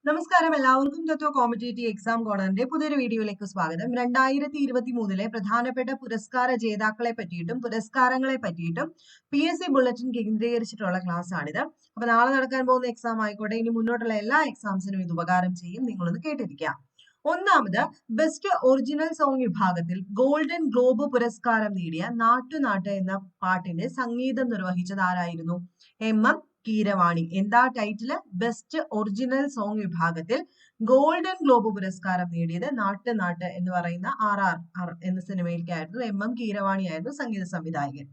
നമസ്കാരം, എല്ലാവർക്കും തത്വ competitive exam കോർണറിന്റെ പുതിയൊരു വീഡിയോയിലേക്ക് സ്വാഗതം. 2023 പ്രധാനപ്പെട്ട പുരസ്കാര ജേതാക്കളെ പറ്റിയിട്ടും പുരസ്കാരങ്ങളെ പറ്റിയിട്ടും PSC ബുള്ളറ്റിൻ കേന്ദ്രീകരിച്ചിട്ടുള്ള ക്ലാസ് ആണിത്. അപ്പൊ നാളെ നടക്കാൻ പോകുന്ന എക്സാം ആയിക്കോട്ടെ, ഇനി മുന്നോട്ടുള്ള എല്ലാ എക്സാംസിനും ഇത് ഉപകാരം ചെയ്യും. നിങ്ങളൊന്ന് കേട്ടിരിക്കാം. ഒന്നാമത്, ബെസ്റ്റ് ഒറിജിനൽ സോങ് വിഭാഗത്തിൽ ഗോൾഡൻ ഗ്ലോബ് പുരസ്കാരം നേടിയ നാട്ടുനാട്ട് എന്ന പാട്ടിന്റെ സംഗീതം നിർവഹിച്ചത് ആരായിരുന്നു? MM കീരവാണി. എന്താ ടൈറ്റില്? ബെസ്റ്റ് ഒറിജിനൽ സോങ് വിഭാഗത്തിൽ ഗോൾഡൻ ഗ്ലോബ് പുരസ്കാരം നേടിയത് നാട്ട് എന്ന് പറയുന്ന RRR എന്ന സിനിമയിലേക്കായിരുന്നു. MM കീരവാണി ആയിരുന്നു സംഗീത സംവിധായകൻ.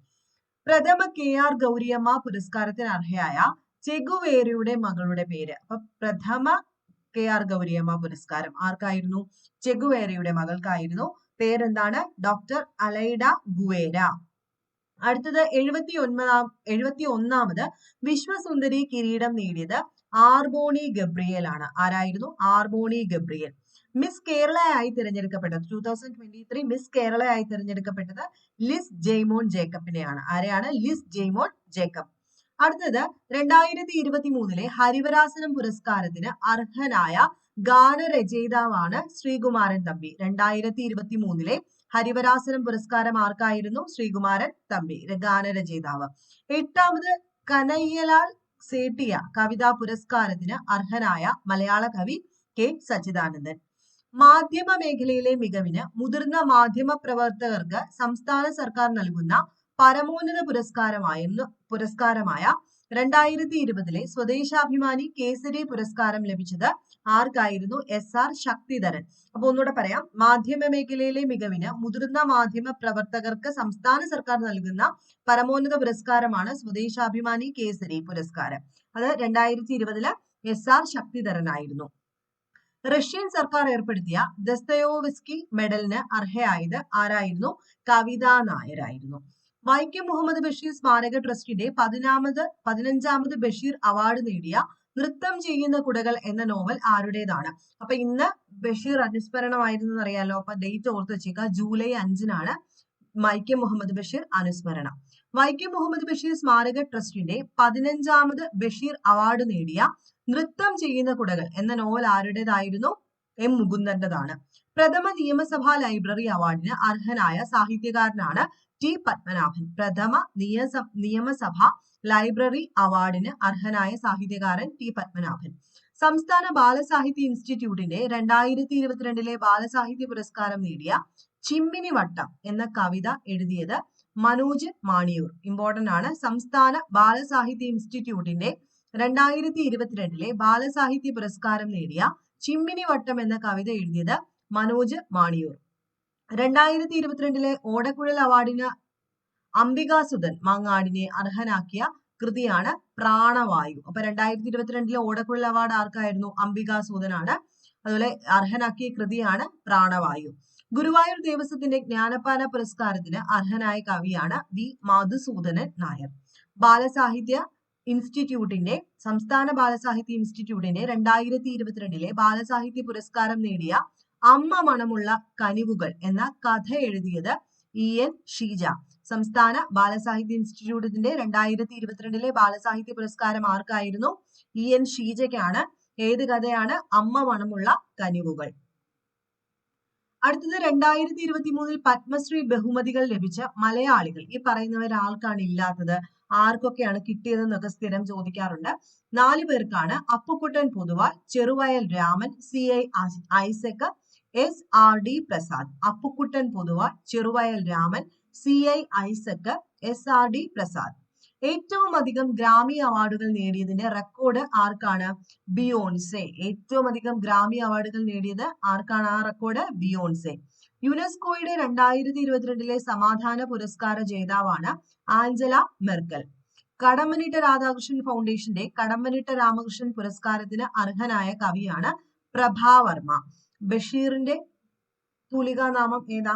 പ്രഥമ KR ഗൗരിയമ്മ പുരസ്കാരത്തിന് അർഹയായ ചെഗുവേരയുടെ മകളുടെ പേര്. അപ്പൊ പ്രഥമ KR ഗൗരിയമ്മ പുരസ്കാരം ആർക്കായിരുന്നു? ചെഗുവേരയുടെ മകൾക്കായിരുന്നു. പേരെന്താണ്? Doctor Aleida Guevara. അടുത്തത് 71ാമത് വിശ്വസുന്ദരി കിരീടം നേടിയത് ആർബോണി ഗബ്രിയേൽ ആണ്. ആരായിരുന്നു? ആർബോണി ഗബ്രിയേൽ. മിസ് കേരളയായി തിരഞ്ഞെടുക്കപ്പെട്ടത് 2023 മിസ് കേരളയായി തിരഞ്ഞെടുക്കപ്പെട്ടത് ലിസ് ജെയ്മോൻ ജേക്കബിനെയാണ്. ആരെയാണ്? Liz Jaimon Jacob. അടുത്തത് 2023 ഹരിവരാസനം പുരസ്കാരത്തിന് അർഹനായ ഗാനരചയിതാവാണ് ശ്രീകുമാരൻ തമ്പി. 2023 ഹരിവരാസനം പുരസ്കാരം ആർക്കായിരുന്നു? ശ്രീകുമാരൻ തമ്പി, ഗാനരചയിതാവ്. 8ാമത് കനയ്യലാൽ സേട്ടിയ കവിതാ പുരസ്കാരത്തിന് അർഹനായ മലയാള കവി K സച്ചിദാനന്ദൻ. മാധ്യമ മേഖലയിലെ മികവിന് മുതിർന്ന മാധ്യമ പ്രവർത്തകർക്ക് സംസ്ഥാന സർക്കാർ നൽകുന്ന പരമോന്നത പുരസ്കാരമായ 2020 സ്വദേശാഭിമാനി കേസരി പുരസ്കാരം ലഭിച്ചത് ആർക്കായിരുന്നു? SR ശക്തിധരൻ. അപ്പൊ ഒന്നുകൂടെ പറയാം. മാധ്യമ മേഖലയിലെ മികവിന് മുതിർന്ന മാധ്യമ പ്രവർത്തകർക്ക് സംസ്ഥാന സർക്കാർ നൽകുന്ന പരമോന്നത പുരസ്കാരമാണ് സ്വദേശാഭിമാനി കേസരി പുരസ്കാരം. അത് 2020 SR ശക്തിധരനായിരുന്നു. റഷ്യൻ സർക്കാർ ഏർപ്പെടുത്തിയ ദസ്തയോവ്സ്കി മെഡലിന് അർഹയായത് ആരായിരുന്നു? കവിതാ നായരായിരുന്നു. വൈക്കം മുഹമ്മദ് ബഷീർ സ്മാരക ട്രസ്റ്റിന്റെ 15ാമത് ബഷീർ അവാർഡ് നേടിയ നൃത്തം ചെയ്യുന്ന കുടകൾ എന്ന നോവൽ ആരുടേതാണ്? അപ്പൊ ഇന്ന് ബഷീർ അനുസ്മരണമായിരുന്നു അറിയാലോ. അപ്പൊ ഡേറ്റ് ഓർത്ത് വെച്ചേക്കുക. ജൂലൈ 5 വൈക്കം മുഹമ്മദ് ബഷീർ അനുസ്മരണം. വൈക്കം മുഹമ്മദ് ബഷീർ സ്മാരക ട്രസ്റ്റിന്റെ 15ാമത് ബഷീർ അവാർഡ് നേടിയ നൃത്തം ചെയ്യുന്ന കുടകൾ എന്ന നോവൽ ആരുടേതായിരുന്നു? M മുകുന്ദന്റേതാണ്. പ്രഥമ നിയമസഭാ ലൈബ്രറി അവാർഡിന് അർഹനായ സാഹിത്യകാരനാണ് T പത്മനാഭൻ. പ്രഥമ നിയമസഭാ ലൈബ്രറി അവാർഡിന് അർഹനായ സാഹിത്യകാരൻ T പത്മനാഭൻ. സംസ്ഥാന ബാലസാഹിത്യ ഇൻസ്റ്റിറ്റ്യൂട്ടിന്റെ 2022 ബാലസാഹിത്യ പുരസ്കാരം നേടിയ ചിമ്മിനി വട്ടം എന്ന കവിത എഴുതിയത് മനോജ് മാണിയൂർ. ഇമ്പോർട്ടന്റ് ആണ്. സംസ്ഥാന ബാലസാഹിത്യ ഇൻസ്റ്റിറ്റ്യൂട്ടിന്റെ 2022 ബാലസാഹിത്യ പുരസ്കാരം നേടിയ ചിമ്മിനി വട്ടം എന്ന കവിത എഴുതിയത് മനോജ് മാണിയൂർ. 2022 ഓടക്കുഴൽ അവാർഡിന് അംബികാസുധൻ മങ്ങാടിനെ അർഹനാക്കിയ കൃതിയാണ് പ്രാണവായു. അപ്പൊ 2022 ഓടക്കുഴൽ അവാർഡ് ആർക്കായിരുന്നു? അംബികാസുധനാണ്. അതുപോലെ അർഹനാക്കിയ കൃതിയാണ് പ്രാണവായു. ഗുരുവായൂർ ദേവസ്വത്തിന്റെ ജ്ഞാനപ്പാന പുരസ്കാരത്തിന് അർഹനായ കവിയാണ് V മധുസൂദനൻ നായർ. സംസ്ഥാന ബാലസാഹിത്യ ഇൻസ്റ്റിറ്റ്യൂട്ടിന്റെ 2022 ബാലസാഹിത്യ പുരസ്കാരം നേടിയ അമ്മ മണമുള്ള കനിവുകൾ എന്ന കഥ എഴുതിയത് EN ഷീജ. സംസ്ഥാന ബാലസാഹിത്യ ഇൻസ്റ്റിറ്റ്യൂട്ടിന്റെ 2022 ബാലസാഹിത്യ പുരസ്കാരം ആർക്കായിരുന്നു? EN ഷീജയ്ക്കാണ്. ഏത് കഥയാണ്? അമ്മ മണമുള്ള കനിവുകൾ. അടുത്തത് 2023 പത്മശ്രീ ബഹുമതികൾ ലഭിച്ച മലയാളികൾ. ഈ പറയുന്നവർ ആർക്കാണ് ഇല്ലാത്തത്? ആർക്കൊക്കെയാണ് കിട്ടിയതെന്നൊക്കെ സ്ഥിരം ചോദിക്കാറുണ്ട്. 4 പേർക്കാണ്. Appukuttan Poduval, Cheruvayal Raman, CI Isaac, SRD Prasad. Appukuttan Poduval, Cheruvayal Raman, CI Isaac, SRD Prasad. ഏറ്റവും അധികം ഗ്രാമി അവാർഡുകൾ നേടിയതിന്റെ റെക്കോർഡ് ആർക്കാണ്? ബിയോൺസെ. ഏറ്റവും അധികം ഗ്രാമി അവാർഡുകൾ നേടിയത് ആർക്കാണ്? ആ റെക്കോർഡ് ബിയോൺസെ. യുനെസ്കോയുടെ 2022 സമാധാന പുരസ്കാര ജേതാവാണ് ആഞ്ചല മെർക്കൽ. കടമ്മനിട്ട രാധാകൃഷ്ണൻ ഫൗണ്ടേഷന്റെ കടമ്മനിട്ട രാമകൃഷ്ണൻ പുരസ്കാരത്തിന് അർഹനായ കവിയാണ് പ്രഭാവർമ്മ. ബഷീറിന്റെ തൂലികാനാമം ഏതാ?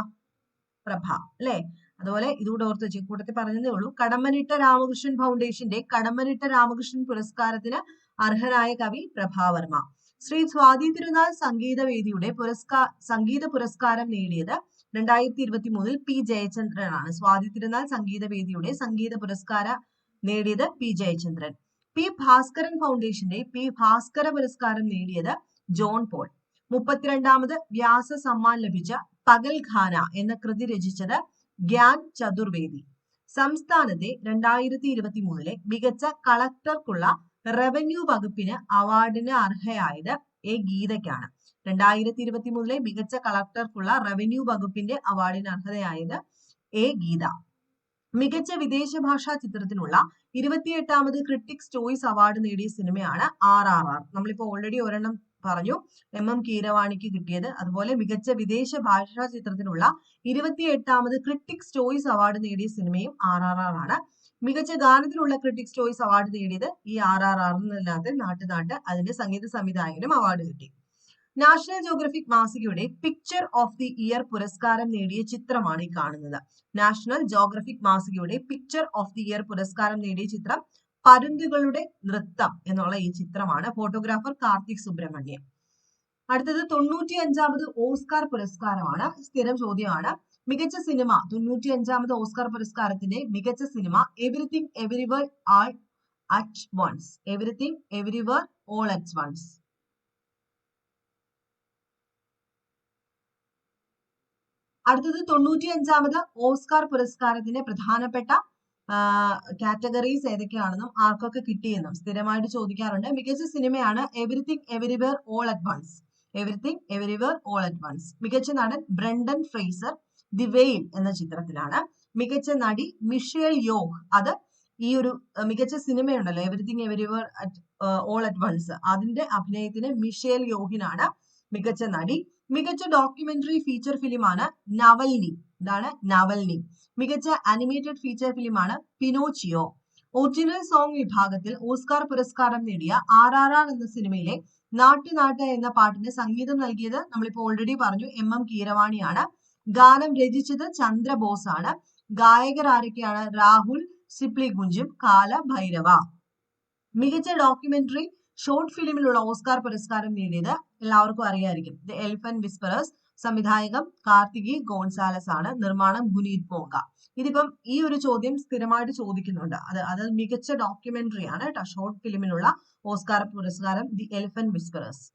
പ്രഭ അല്ലെ? അതുപോലെ ഇതുകൂടെ ഓർത്ത് വെച്ച് കൂട്ടത്തിൽ പറഞ്ഞതേ ഉള്ളൂ. കടമ്മനിട്ട രാമകൃഷ്ണൻ ഫൗണ്ടേഷന്റെ കടമ്മനിട്ട രാമകൃഷ്ണൻ പുരസ്കാരത്തിന് അർഹനായ കവി പ്രഭാവർമ്മ. ശ്രീ സ്വാതി തിരുനാൾ സംഗീതവേദിയുടെ സംഗീത പുരസ്കാരം നേടിയത് 2023 P ജയചന്ദ്രനാണ്. സ്വാതി തിരുനാൾ സംഗീതവേദിയുടെ സംഗീത പുരസ്കാരം നേടിയത് P ജയചന്ദ്രൻ. പി ഭാസ്കരൻ ഫൗണ്ടേഷന്റെ പി ഭാസ്കര പുരസ്കാരം നേടിയത് ജോൺ പോൾ. 32ാമത് വ്യാസ സമ്മാൻ ലഭിച്ച പകൽഖാന എന്ന കൃതി രചിച്ചത് ഗ്യാൻ ചതുർവേദി. സംസ്ഥാനത്തെ 2023 മികച്ച കളക്ടർക്കുള്ള റവന്യൂ വകുപ്പിന് അവാർഡിന് അർഹയായത് എ ഗീതയ്ക്കാണ്. 2023 മികച്ച കളക്ടർക്കുള്ള റവന്യൂ വകുപ്പിന്റെ അവാർഡിന് അർഹതയായത് എ ഗീത. മികച്ച വിദേശ ഭാഷാ ചിത്രത്തിനുള്ള 28ാമത് ക്രിട്ടിക്സ് ചോയ്സ് അവാർഡ് നേടിയ സിനിമയാണ് RRR. നമ്മളിപ്പോ ഓൾറെഡി ഒരെണ്ണം പറഞ്ഞു, MM കീരവാണിക്ക് കിട്ടിയത്. അതുപോലെ മികച്ച വിദേശ ഭാഷാ ചിത്രത്തിനുള്ള 28ാമത് ക്രിട്ടിക്സ് ചോയ്സ് അവാർഡ് നേടിയ സിനിമയും RRR ആണ്. മികച്ച ഗാനത്തിനുള്ള ക്രിട്ടിക്സ് ചോയ്സ് അവാർഡ് നേടിയത് ഈ RRR എന്നല്ലാതെ നാട്ട് അതിന്റെ സംഗീത സംവിധായകനും അവാർഡ് കിട്ടി. നാഷണൽ ജോഗ്രഫിക് മാസികയുടെ പിക്ചർ ഓഫ് ദി ഇയർ പുരസ്കാരം നേടിയ ചിത്രമാണ് ഈ കാണുന്നത്. നാഷണൽ ജോഗ്രഫിക് മാസികയുടെ പിക്ചർ ഓഫ് ദി ഇയർ പുരസ്കാരം നേടിയ ചിത്രം പരുന്തുകളുടെ നൃത്തം എന്നുള്ള ഈ ചിത്രമാണ്. ഫോട്ടോഗ്രാഫർ കാർത്തിക് സുബ്രഹ്മണ്യം. അടുത്തത് 95ാമത് ഓസ്കാർ പുരസ്കാരമാണ്. സ്ഥിരം ചോദ്യമാണ്. മികച്ച സിനിമ 95ാമത് ഓസ്കാർ പുരസ്കാരത്തിന്റെ മികച്ച സിനിമ everything everywhere all at once. Everything everywhere all at once. അടുത്തത് 95ാമത് ഓസ്കാർ പുരസ്കാരത്തിന്റെ പ്രധാനപ്പെട്ട കാറ്റഗറീസ് ഏതൊക്കെയാണെന്നും ആർക്കൊക്കെ കിട്ടിയെന്നും സ്ഥിരമായിട്ട് ചോദിക്കാറുണ്ട്. മികച്ച സിനിമയാണ് everything everywhere all at once. Everything everywhere all at once. മികച്ച നടൻ ബ്രണ്ടൻ ഫ്രേസർ ദി വെയിൽ എന്ന ചിത്രത്തിലാണ്. മികച്ച നടി മിഷേൽ യോഹ്. അത് ഈ ഒരു മികച്ച സിനിമയുണ്ടല്ലോ everything everywhere all at once, അതിന്റെ അഭിനയത്തിന് മിഷേൽ യോഹിനാണ് മികച്ച നടി. മികച്ച ഡോക്യുമെന്ററി ഫീച്ചർ ഫിലിമാണ് നവൽനി. ഇതാണ് നവൽനി. മികച്ച അനിമേറ്റഡ് ഫീച്ചർ ഫിലിമാണ് പിനോച്ചിയോ. ഒറിജിനൽ സോങ് വിഭാഗത്തിൽ ഓസ്കാർ പുരസ്കാരം നേടിയ RRR എന്ന സിനിമയിലെ നാട്ട് എന്ന പാട്ടിന് സംഗീതം നൽകിയത് നമ്മളിപ്പോ ഓൾറെഡി പറഞ്ഞു MM കീരവാണിയാണ്. ഗാനം രചിച്ചത് ചന്ദ്രബോസ് ആണ്. ഗായകർ ആരൊക്കെയാണ്? രാഹുൽ സിപ്ലിഗുഞ്ചും കാല ഭൈരവ. മികച്ച ഡോക്യുമെന്ററി ഷോർട്ട് ഫിലിമിലുള്ള ഓസ്കാർ പുരസ്കാരം നേടിയത് എല്ലാവർക്കും അറിയായിരിക്കും, ദി എലിഫന്റ് വിസ്പറേഴ്സ്. സംവിധായകൻ കാർത്തികി ഗോൺസാലസ് ആണ്. നിർമ്മാണം ഗുനീത് മോങ്ക. ഇതിപ്പം ഈ ഒരു ചോദ്യം സ്ഥിരമായിട്ട് ചോദിക്കുന്നുണ്ട്. അത് മികച്ച ഡോക്യുമെന്ററി ആണ് കേട്ടോ. ഷോർട്ട് ഫിലിമിനുള്ള ഓസ്കാർ പുരസ്കാരം ദി എലിഫന്റ് വിസ്പറേഴ്സ്.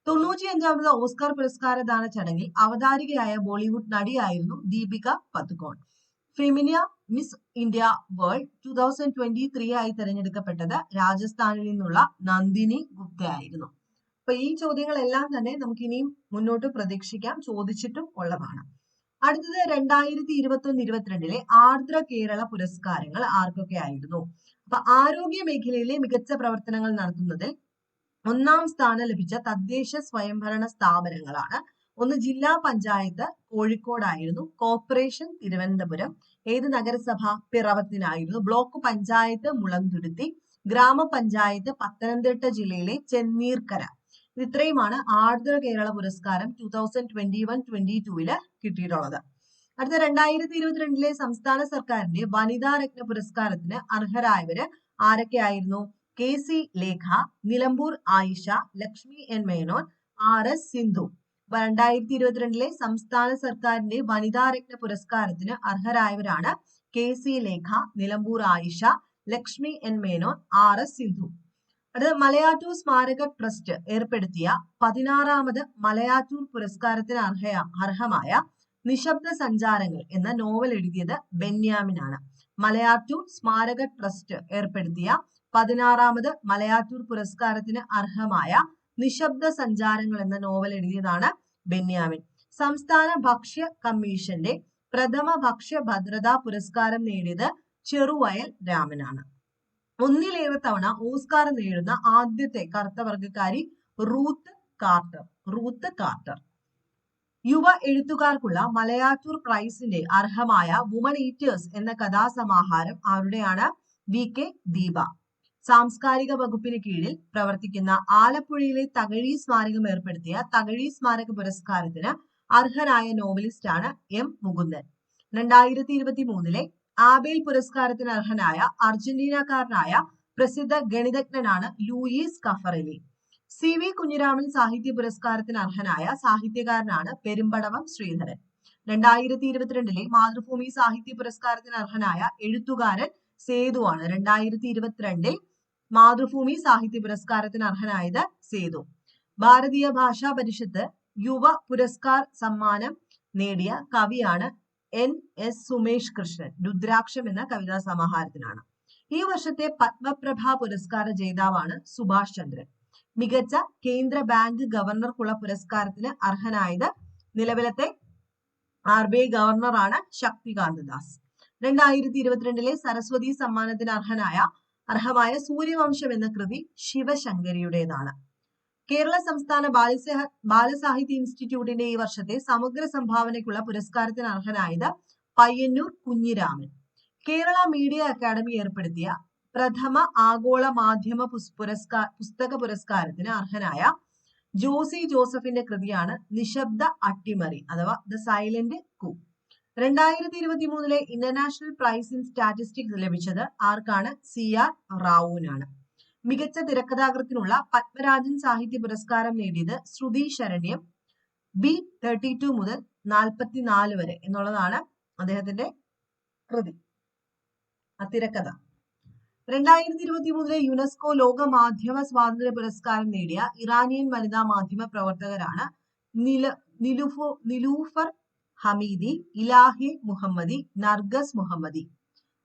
95ാമത് ഓസ്കാർ പുരസ്കാരദാന ചടങ്ങിൽ അവതാരികയായ ബോളിവുഡ് നടിയായിരുന്നു Deepika Padukone. Femina Miss India world 2023 ആയി തെരഞ്ഞെടുക്കപ്പെട്ടത് രാജസ്ഥാനിൽ നിന്നുള്ള നന്ദിനി ഗുപ്ത ആയിരുന്നു. അപ്പൊ ഈ ചോദ്യങ്ങളെല്ലാം തന്നെ നമുക്ക് ഇനിയും മുന്നോട്ട് പ്രതീക്ഷിക്കാം, ചോദിച്ചിട്ടും ഉള്ളതാണ്. അടുത്തത് 2021-22 ആർദ്ര കേരള പുരസ്കാരങ്ങൾ ആർക്കൊക്കെ ആയിരുന്നു? അപ്പൊ ആരോഗ്യ മേഖലയിലെ മികച്ച പ്രവർത്തനങ്ങൾ നടത്തുന്നതിൽ 1ാം സ്ഥാനം ലഭിച്ച തദ്ദേശ സ്വയംഭരണ സ്ഥാപനങ്ങളാണ്. ഒന്ന് ജില്ലാ പഞ്ചായത്ത് കോഴിക്കോടായിരുന്നു. കോർപ്പറേഷൻ തിരുവനന്തപുരം. ഏത് നഗരസഭ? പിറവത്തിനായിരുന്നു. ബ്ലോക്ക് പഞ്ചായത്ത് മുളന്തുരുത്തി. ഗ്രാമപഞ്ചായത്ത് പത്തനംതിട്ട ജില്ലയിലെ ചെന്നീർക്കര. ഇത്രയുമാണ് ആർദ്ര കേരള പുരസ്കാരം 2021-22 കിട്ടിയിട്ടുള്ളത്. അടുത്ത 2022 സംസ്ഥാന സർക്കാരിന്റെ വനിതാ രത്ന പുരസ്കാരത്തിന് അർഹരായവര് ആരൊക്കെയായിരുന്നു? KC Lekha, Nilambur Ayisha, Lakshmi N Menon, RS Sindhu. 2022 സംസ്ഥാന സർക്കാരിന്റെ വനിതാ രത്ന പുരസ്കാരത്തിന് അർഹരായവരാണ് KC Lekha, Nilambur Ayisha, Lakshmi N Menon, RS Sindhu. അടുത്ത മലയാറ്റൂർ സ്മാരക ട്രസ്റ്റ് ഏർപ്പെടുത്തിയ 16ാമത് മലയാറ്റൂർ പുരസ്കാരത്തിന് അർഹമായ നിശബ്ദ സഞ്ചാരങ്ങൾ എന്ന നോവൽ എഴുതിയത് ബെന്യാമിനാണ്. മലയാറ്റൂർ സ്മാരക ട്രസ്റ്റ് ഏർപ്പെടുത്തിയ 16ാമത് മലയാറ്റൂർ പുരസ്കാരത്തിന് അർഹമായ നിശബ്ദ സഞ്ചാരങ്ങൾ എന്ന നോവൽ എഴുതിയതാണ് ബെന്യാമിൻ. സംസ്ഥാന ഭക്ഷ്യ കമ്മീഷന്റെ പ്രഥമ ഭക്ഷ്യ ഭദ്രതാ പുരസ്കാരം നേടിയത് ചെറുവയൽ രാമനാണ്. ഒന്നിലേറെ തവണ ഓസ്കാർ നേടുന്ന ആദ്യത്തെ കറുത്ത വർഗക്കാരി റൂത്ത് കാർട്ടർ. യുവ എഴുത്തുകാർക്കുള്ള മലയാറ്റൂർ പ്രൈസിന്റെ അർഹമായ വുമൺ ഈറ്റേഴ്സ് എന്ന കഥാസമാഹാരം ആരുടെയാണ്? VK ദീപ. സാംസ്കാരിക വകുപ്പിന് കീഴിൽ പ്രവർത്തിക്കുന്ന ആലപ്പുഴയിലെ തകഴി സ്മാരകം ഏർപ്പെടുത്തിയ തകഴി സ്മാരക പുരസ്കാരത്തിന് അർഹനായ നോവലിസ്റ്റ് ആണ് M മുകുന്ദൻ. 2023 ആബേൽ പുരസ്കാരത്തിന് അർഹനായ അർജന്റീനക്കാരനായ പ്രസിദ്ധ ഗണിതജ്ഞനാണ് ലൂയിസ് കഫറലി. CV കുഞ്ഞിരാമൻ സാഹിത്യ പുരസ്കാരത്തിന് അർഹനായ സാഹിത്യകാരനാണ് പെരുമ്പടവം ശ്രീധരൻ. 2022 മാതൃഭൂമി സാഹിത്യ പുരസ്കാരത്തിന് അർഹനായ എഴുത്തുകാരൻ സേതുവാണ്. 2022 മാതൃഭൂമി സാഹിത്യ പുരസ്കാരത്തിന് അർഹനായത് സേതു. ഭാരതീയ ഭാഷാ പരിഷത്ത് യുവ പുരസ്കാർ സമ്മാനം നേടിയ കവിയാണ് NS സുമേഷ് കൃഷ്ണൻ. രുദ്രാക്ഷം എന്ന കവിതാ സമാഹാരത്തിനാണ്. ഈ വർഷത്തെ പത്മപ്രഭ പുരസ്കാര ജേതാവാണ് സുഭാഷ് ചന്ദ്രൻ. മികച്ച കേന്ദ്ര ബാങ്ക് ഗവർണർക്കുള്ള പുരസ്കാരത്തിന് അർഹനായത് നിലവിലത്തെ RBI ഗവർണറാണ് ശക്തികാന്ത ദാസ്. 2022 സരസ്വതി സമ്മാനത്തിന് അർഹമായ സൂര്യവംശം എന്ന കൃതി ശിവശങ്കരിയുടേതാണ്. കേരള സംസ്ഥാന ബാലസാഹിത്യ ഇൻസ്റ്റിറ്റ്യൂട്ടിന്റെ ഈ വർഷത്തെ സമഗ്ര സംഭാവനയ്ക്കുള്ള പുരസ്കാരത്തിന് അർഹനായത് പയ്യന്നൂർ കുഞ്ഞിരാമൻ. കേരള മീഡിയ അക്കാദമി ഏർപ്പെടുത്തിയ പ്രഥമ ആഗോള മാധ്യമ പുസ്തക പുരസ്കാരത്തിന് അർഹനായ ജോസി ജോസഫിന്റെ കൃതിയാണ് നിശബ്ദ അട്ടിമറി അഥവാ ദ സൈലന്റ് കൂ. 2023 ഇന്റർനാഷണൽ പ്രൈസ് ഇൻ സ്റ്റാറ്റിസ്റ്റിക്സ് ലഭിച്ചത് ആർക്കാണ്? CR റാവുവിനാണ്. മികച്ച തിരക്കഥാകൃത്തിനുള്ള പത്മരാജൻ സാഹിത്യ പുരസ്കാരം നേടിയത് ശ്രുതി ശരണ്യം. B32 മുതൽ 44 വരെ എന്നുള്ളതാണ് അദ്ദേഹത്തിന്റെ കൃതി, തിരക്കഥ. 2023 യുനെസ്കോ ലോക മാധ്യമ സ്വാതന്ത്ര്യ പുരസ്കാരം നേടിയ ഇറാനിയൻ വനിതാ മാധ്യമ പ്രവർത്തകരാണ് നിലൂഫർ ഹമീദി, ഇലാഹെ മുഹമ്മദി, നർഗസ് മുഹമ്മദി.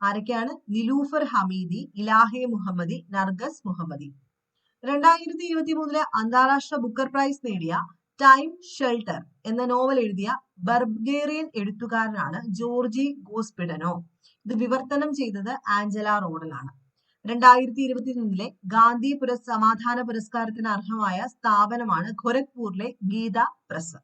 ആരൊക്കെയാണ്? നിലൂഫർ ഹമീദി, ഇലാഹെ മുഹമ്മദി, നർഗസ് മുഹമ്മദി. 2023 അന്താരാഷ്ട്ര ബുക്കർ പ്രൈസ് നേടിയ ടൈം ഷെൽട്ടർ എന്ന നോവൽ എഴുതിയ ബൾഗേറിയൻ എഴുത്തുകാരനാണ് ജോർജി ഗോസ്പിഡനോ. ഇത് വിവർത്തനം ചെയ്തത് ആഞ്ചല റോഡലാണ്. 2023 ഗാന്ധി സമാധാന പുരസ്കാരത്തിന് അർഹമായ സ്ഥാപനമാണ് ഖൊരഗ്പൂരിലെ ഗീത പ്രസ്.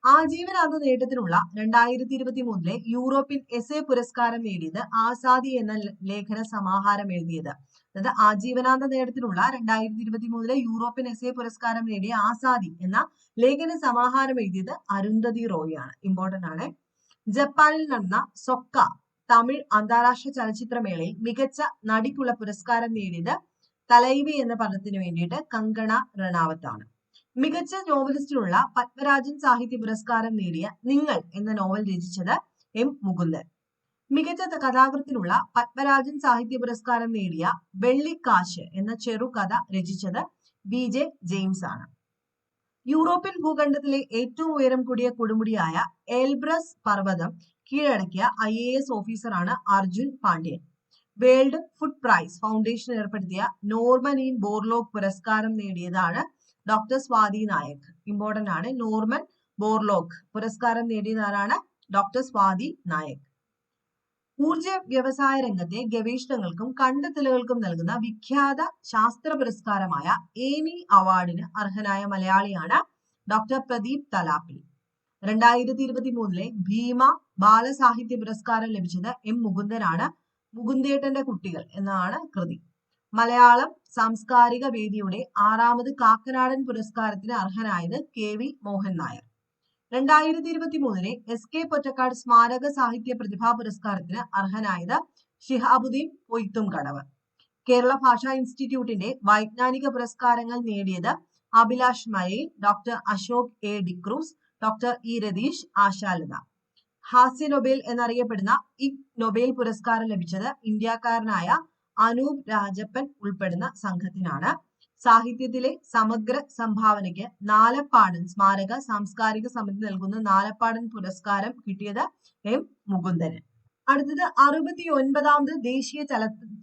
ആജീവനാന്ത നേട്ടത്തിനുള്ള 2023 യൂറോപ്യൻ എസേ പുരസ്കാരം നേടിയത് ആസാദി എന്ന ലേഖന സമാഹാരം എഴുതിയത്. അതായത് ആജീവനാന്ത നേട്ടത്തിനുള്ള 2023 യൂറോപ്യൻ എസേ പുരസ്കാരം നേടിയ ആസാദി എന്ന ലേഖന സമാഹാരം എഴുതിയത് അരുന്ധതി റോയ് ആണ്. ഇമ്പോർട്ടന്റ് ആണ്. ജപ്പാനിൽ നടന്ന സൊക്ക തമിഴ് അന്താരാഷ്ട്ര ചലച്ചിത്രമേളയിൽ മികച്ച നടിക്കുള്ള പുരസ്കാരം നേടിയത് തലൈവി എന്ന പദത്തിന് വേണ്ടിയിട്ട് കങ്കണ റണാവത്താണ്. മികച്ച നോവലിസ്റ്റിനുള്ള പത്മരാജൻ സാഹിത്യ പുരസ്കാരം നേടിയ നിങ്ങൾ എന്ന നോവൽ രചിച്ചത് M. മുകുന്ദൻ. മികച്ച കഥാകൃത്തിനുള്ള പത്മരാജൻ സാഹിത്യ പുരസ്കാരം നേടിയ വെള്ളിക്കാശ് എന്ന ചെറുകഥ രചിച്ചത് BJ ജെയിംസ് ആണ്. യൂറോപ്യൻ ഭൂഖണ്ഡത്തിലെ ഏറ്റവും ഉയരം കൂടിയ കൊടുമുടിയായ എൽബ്രസ് പർവ്വതം കീഴടക്കിയ IAS ഓഫീസറാണ് Arjun Pandian. World food prize foundation ഏർപ്പെടുത്തിയ നോർമൻ ഇൻ ബോർലോഗ് പുരസ്കാരം നേടിയതാണ് ഡോക്ടർ സ്വാതി നായക്. ഇമ്പോർട്ടന്റ് ആണ്. നോർമൻ ബോർലോഗ് പുരസ്കാരം നേടിയതാരാണ്? ഡോക്ടർ സ്വാതി നായക്. ഊർജ വ്യവസായ രംഗത്തെ ഗവേഷണങ്ങൾക്കും കണ്ടെത്തലുകൾക്കും നൽകുന്ന വിഖ്യാത ശാസ്ത്ര പുരസ്കാരമായ ഏനി അവാർഡിന് അർഹനായ മലയാളിയാണ് ഡോക്ടർ പ്രദീപ് തലാപ്പിൽ. 2023 ഭീമ ബാലസാഹിത്യ പുരസ്കാരം ലഭിച്ചത് M. മുകുന്ദനാണ്. മുകുന്ദേട്ടന്റെ കുട്ടികൾ എന്നാണ് കൃതി. മലയാളം സാംസ്കാരിക വേദിയുടെ 6ാമത് കാക്കനാടൻ പുരസ്കാരത്തിന് അർഹനായത് KV മോഹൻ നായർ. 2023 SK പൊറ്റക്കാട് സ്മാരക സാഹിത്യ പ്രതിഭാ പുരസ്കാരത്തിന് അർഹനായത് ഷിഹാബുദ്ദീൻ പൊയ്ത്തുംകടവ്. കേരള ഭാഷാ ഇൻസ്റ്റിറ്റ്യൂട്ടിന്റെ വൈജ്ഞാനിക പുരസ്കാരങ്ങൾ നേടിയത് അഭിലാഷ് മലയിൽ, doctor Ashok A. D'Cruz, doctor E. Ratheesh, Ashalatha. ഹാസ്യ നൊബേൽ എന്നറിയപ്പെടുന്ന ഇഗ് നൊബേൽ പുരസ്കാരം ലഭിച്ചത് ഇന്ത്യക്കാരനായ അനൂപ് രാജപ്പൻ ഉൾപ്പെടുന്ന സംഘത്തിനാണ്. സാഹിത്യത്തിലെ സമഗ്ര സംഭാവനയ്ക്ക് നാലപ്പാടൻ സ്മാരക സാംസ്കാരിക സമിതി നൽകുന്ന നാലപ്പാടൻ പുരസ്കാരം കിട്ടിയത് M. മുകുന്ദന്. അടുത്തത് 69ാമത് ദേശീയ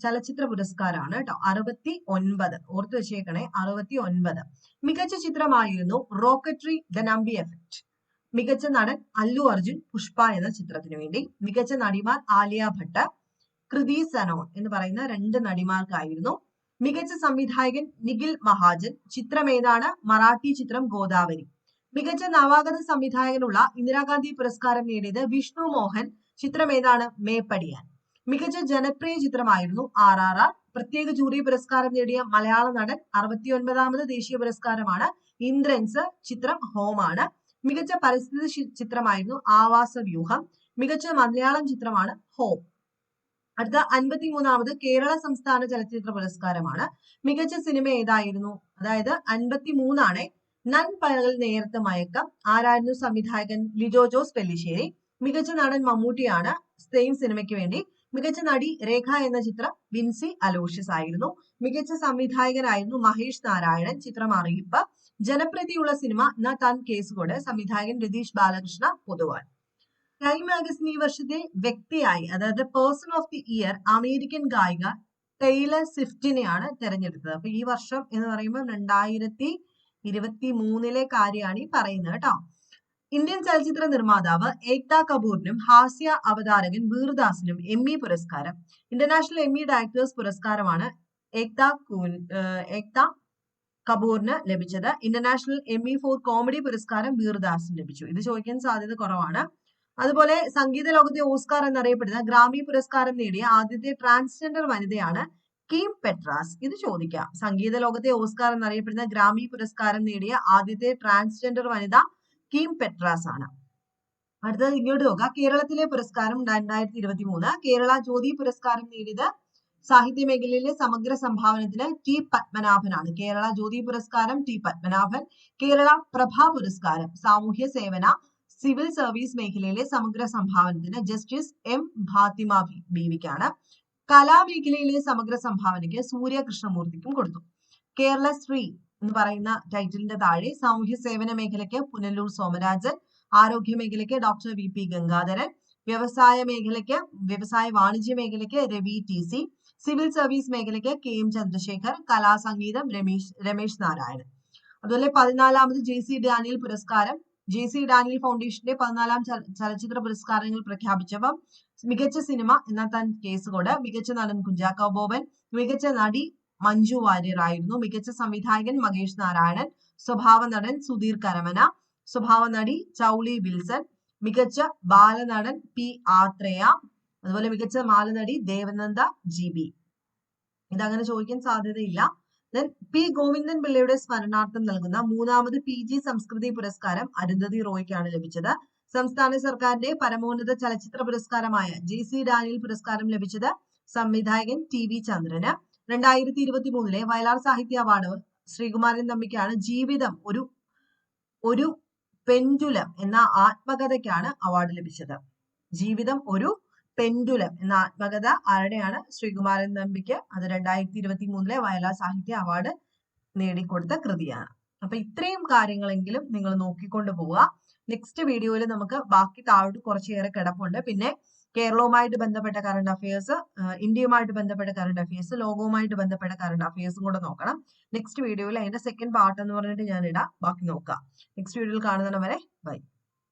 ചലച്ചിത്ര പുരസ്കാരമാണ് കേട്ടോ. 69 ഓർത്തു വെച്ചേക്കണേ. 69 മികച്ച ചിത്രമായിരുന്നു റോക്കറ്ററി ദ നമ്പി എഫക്ട്. മികച്ച നടൻ അല്ലു അർജുൻ പുഷ്പ എന്ന ചിത്രത്തിന് വേണ്ടി. മികച്ച നടിമാർ ആലിയ ഭട്ട്, കൃതി സനോൺ എന്ന് പറയുന്ന 2 നടിമാർക്കായിരുന്നു. മികച്ച സംവിധായകൻ നിഖിൽ മഹാജൻ. ചിത്രം ഏതാണ്? മറാഠി ചിത്രം ഗോദാവരി. മികച്ച നവാഗത സംവിധായകനുള്ള ഇന്ദിരാഗാന്ധി പുരസ്കാരം നേടിയത് വിഷ്ണു മോഹൻ. ചിത്രം ഏതാണ്? മേപ്പടിയാൻ. മികച്ച ജനപ്രിയ ചിത്രമായിരുന്നു RRR. പ്രത്യേക ജൂറി പുരസ്കാരം നേടിയ മലയാള നടൻ 69ാമത് ദേശീയ പുരസ്കാരമാണ് ഇന്ദ്രൻസ്. ചിത്രം ഹോമാണ്. മികച്ച പരിസ്ഥിതി ചിത്രമായിരുന്നു ആവാസ വ്യൂഹം. മികച്ച മലയാളം ചിത്രമാണ് ഹോം. അടുത്ത 53ാമത് കേരള സംസ്ഥാന ചലച്ചിത്ര പുരസ്കാരമാണ്. മികച്ച സിനിമ ഏതായിരുന്നു? അതായത് 53 നൻ പകൽ നേരത്തെ മയക്കം. ആരായിരുന്നു സംവിധായകൻ? ലിജോ ജോസ് പെല്ലിശ്ശേരി. മികച്ച നടൻ മമ്മൂട്ടിയാണ് സെയിം സിനിമയ്ക്ക് വേണ്ടി. മികച്ച നടി രേഖ എന്ന ചിത്രം വിൻസി അലോഷ്യസ് ആയിരുന്നു. മികച്ച സംവിധായകനായിരുന്നു മഹേഷ് നാരായണൻ. ചിത്രം അറിയിപ്പ്. ജനപ്രീതിയുള്ള സിനിമ ന താൻ കേസുകോട്. സംവിധായകൻ രതീഷ് ബാലകൃഷ്ണ പൊതുവാൾ. ടൈം മാഗസിൻ ഈ വർഷത്തെ വ്യക്തിയായി, അതായത് person of the year, American ഗായിക ടൈലർ സ്വിഫ്റ്റിനെയാണ് തെരഞ്ഞെടുത്തത്. അപ്പൊ ഈ വർഷം എന്ന് പറയുമ്പോൾ 2023 കാര്യമാണ് ഈ പറയുന്നത് കേട്ടോ. ഇന്ത്യൻ ചലച്ചിത്ര നിർമ്മാതാവ് ഏക്താ കപൂറിനും ഹാസ്യ അവതാരകൻ വീർദാസിനും എമ്മി പുരസ്കാരം. ഇന്റർനാഷണൽ എമ്മി ഡയറക്ടേഴ്സ് പുരസ്കാരമാണ് ഏക്താ കപൂറിന് ലഭിച്ചത്. ഇന്റർനാഷണൽ എമ്മി ഫോർ കോമഡി പുരസ്കാരം വീർദാസിന് ലഭിച്ചു. ഇത് ചോദിക്കാൻ സാധ്യത കുറവാണ്. അതുപോലെ സംഗീത ലോകത്തെ ഓസ്കാർ എന്നറിയപ്പെടുന്ന ഗ്രാമി പുരസ്കാരം നേടിയ ആദ്യത്തെ ട്രാൻസ്ജെൻഡർ വനിതയാണ് കീം പെട്രാസ്. ഇത് ചോദിക്കാം. സംഗീത ലോകത്തെ ഓസ്കാർ എന്നറിയപ്പെടുന്ന ഗ്രാമി പുരസ്കാരം നേടിയ ആദ്യത്തെ ട്രാൻസ്ജെൻഡർ വനിത കീം പെട്രാസ് ആണ്. അടുത്തത് ഇങ്ങോട്ട് നോക്കാം. കേരളത്തിലെ പുരസ്കാരം 2023. കേരള ജ്യോതി പുരസ്കാരം നേടിയത് സാഹിത്യ മേഖലയിലെ സമഗ്ര സംഭാവനത്തിന് ടി പത്മനാഭനാണ്. കേരള ജ്യോതി പുരസ്കാരം ടി പത്മനാഭൻ. കേരള പ്രഭ പുരസ്കാരം സാമൂഹ്യ സേവന സിവിൽ സർവീസ് മേഖലയിലെ സമഗ്ര സംഭാവനത്തിന് ജസ്റ്റിസ് എം ഫാത്തിമ ബീവിക്കാണ്. കലാമേഖലയിലെ സമഗ്ര സംഭാവനയ്ക്ക് സൂര്യ കൃഷ്ണമൂർത്തിക്കും കൊടുത്തു. കേരള ശ്രീ എന്ന് പറയുന്ന ടൈറ്റിലിന്റെ താഴെ സാമൂഹ്യ സേവന മേഖലയ്ക്ക് പുനലൂർ സോമരാജൻ, ആരോഗ്യ മേഖലയ്ക്ക് ഡോക്ടർ വി.പി. ഗംഗാധരൻ, വ്യവസായ വാണിജ്യ മേഖലയ്ക്ക് രവി TC, സിവിൽ സർവീസ് മേഖലയ്ക്ക് KM ചന്ദ്രശേഖർ, കലാസംഗീതം രമേശ് നാരായണൻ. അതുപോലെ 14ാമത് JC ഡാനിയൽ പുരസ്കാരം. JC ഡാനിയൽ ഫൗണ്ടേഷന്റെ 14ാം ചലച്ചിത്ര പുരസ്കാരങ്ങൾ പ്രഖ്യാപിച്ചവ: മികച്ച സിനിമ എന്ന താൻ കേസുകോട്, മികച്ച നടൻ കുഞ്ചാക്കോ ബോബൻ, മികച്ച നടി മഞ്ജു വാര്യർ ആയിരുന്നു, മികച്ച സംവിധായകൻ മഹേഷ് നാരായണൻ, സ്വഭാവ നടൻ സുധീർ കരമന, സ്വഭാവ നടി ചൗളി വിൽസൺ, മികച്ച ബാലനടൻ P. ആത്രേയ, അതുപോലെ മികച്ച ബാലനടി ദേവനന്ദ GB. ഇതങ്ങനെ ചോദിക്കാൻ സാധ്യതയില്ല. P. ഗോവിന്ദൻ പിള്ളയുടെ സ്മരണാർത്ഥം നൽകുന്ന 3ാമത് PG സംസ്കൃതി പുരസ്കാരം അരുന്ധതി റോയ്ക്കാണ് ലഭിച്ചത്. സംസ്ഥാന സർക്കാരിന്റെ പരമോന്നത ചലച്ചിത്ര പുരസ്കാരമായ JC ഡാനിയൽ പുരസ്കാരം ലഭിച്ചത് സംവിധായകൻ TV ചന്ദ്രന്. 2023 വയലാർ സാഹിത്യ അവാർഡ് ശ്രീകുമാരൻ തമ്പിക്കാണ്. ജീവിതം ഒരു പെൻഡുലം എന്ന ആത്മകഥയ്ക്കാണ് അവാർഡ് ലഭിച്ചത്. ജീവിതം ഒരു പെൻഡുലം എന്ന ആത്മകഥ ആരുടെയാണ്? ശ്രീകുമാരൻ തമ്പിക്ക്. അത് 2023 വയലാർ സാഹിത്യ അവാർഡ് നേടിക്കൊടുത്ത കൃതിയാണ്. അപ്പൊ ഇത്രയും കാര്യങ്ങളെങ്കിലും നിങ്ങൾ നോക്കിക്കൊണ്ട് പോവുക. നെക്സ്റ്റ് വീഡിയോയിൽ നമുക്ക് ബാക്കി താഴോട്ട് കുറച്ചേറെ കിടപ്പുണ്ട്. പിന്നെ കേരളവുമായിട്ട് ബന്ധപ്പെട്ട കറണ്ട് അഫയേഴ്സ്, ഇന്ത്യയുമായിട്ട് ബന്ധപ്പെട്ട കറണ്ട് അഫയേഴ്സ്, ലോകവുമായിട്ട് ബന്ധപ്പെട്ട കറണ്ട് അഫയേഴ്സും കൂടെ നോക്കണം. നെക്സ്റ്റ് വീഡിയോയിൽ അതിന്റെ സെക്കൻഡ് പാർട്ട് എന്ന് പറഞ്ഞിട്ട് ഞാൻ ഇടാം. ബാക്കി നോക്കാം. നെക്സ്റ്റ് വീഡിയോയിൽ കാണുന്നവരെ ബൈ.